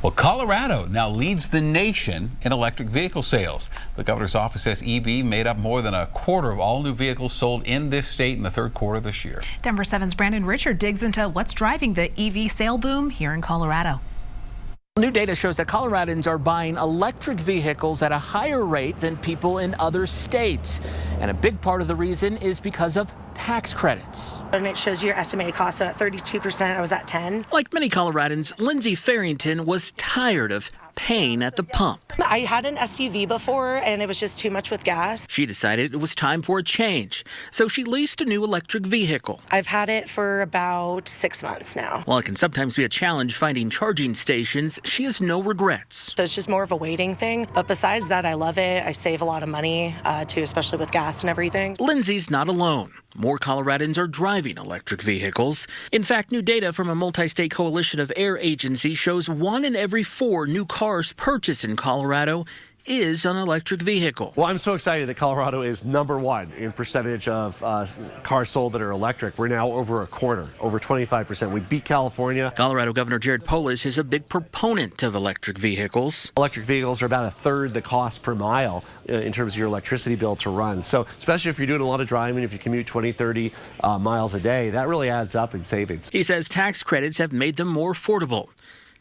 Well, Colorado now leads the nation in electric vehicle sales. The governor's office says EV made up more than a quarter of all new vehicles sold in this state in the third quarter this year. Denver 7's Brandon Richard digs into what's driving the EV sale boom here in Colorado. New data shows that Coloradans are buying electric vehicles at a higher rate than people in other states. And a big part of the reason is because of tax credits. And it shows your estimated cost, so at 32%, I was at 10. Like many Coloradans, Lindsay Farrington was tired of paying at the pump. I had an SUV before, and it was just too much with gas. She decided it was time for a change, so she leased a new electric vehicle. I've had it for about 6 months now. While it can sometimes be a challenge finding charging stations, she has no regrets. So it's just more of a waiting thing. But besides that, I love it. I save a lot of money, too, especially with gas and everything. Lindsay's not alone. More Coloradans are driving electric vehicles. In fact, new data from a multi-state coalition of air agencies shows 1 in every 4 new cars purchased in Colorado is an electric vehicle. Well, I'm so excited that Colorado is #1 in percentage of cars sold that are electric. We're now over a quarter, over 25%. We beat California. Colorado Governor Jared Polis is a big proponent of electric vehicles. Electric vehicles are about 1/3 the cost per mile in terms of your electricity bill to run. So especially if you're doing a lot of driving, if you commute 20, 30 miles a day, that really adds up in savings. He says tax credits have made them more affordable.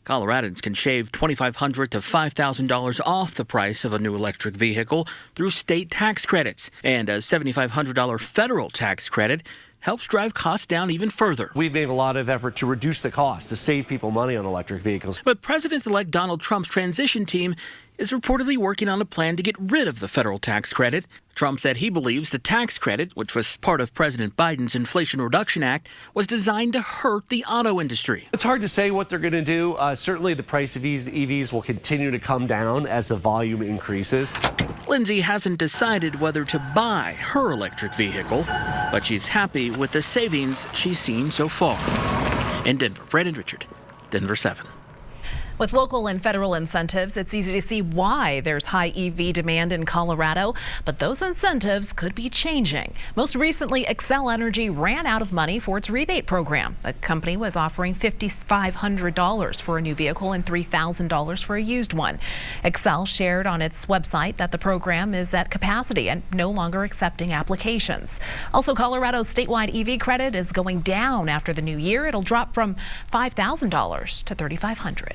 Coloradans can shave $2,500 to $5,000 off the price of a new electric vehicle through state tax credits. And a $7,500 federal tax credit helps drive costs down even further. We've made a lot of effort to reduce the cost, to save people money on electric vehicles. But President-elect Donald Trump's transition team is reportedly working on a plan to get rid of the federal tax credit. Trump said he believes the tax credit, which was part of President Biden's Inflation Reduction Act, was designed to hurt the auto industry. It's hard to say what they're going to do. Certainly the price of EVs will continue to come down as the volume increases. Lindsay hasn't decided whether to buy her electric vehicle, but she's happy with the savings she's seen so far. In Denver, Brandon Richard, Denver 7. With local and federal incentives, it's easy to see why there's high EV demand in Colorado, but those incentives could be changing. Most recently, Xcel Energy ran out of money for its rebate program. The company was offering $5,500 for a new vehicle and $3,000 for a used one. Xcel shared on its website that the program is at capacity and no longer accepting applications. Also, Colorado's statewide EV credit is going down after the new year. It'll drop from $5,000 to $3,500.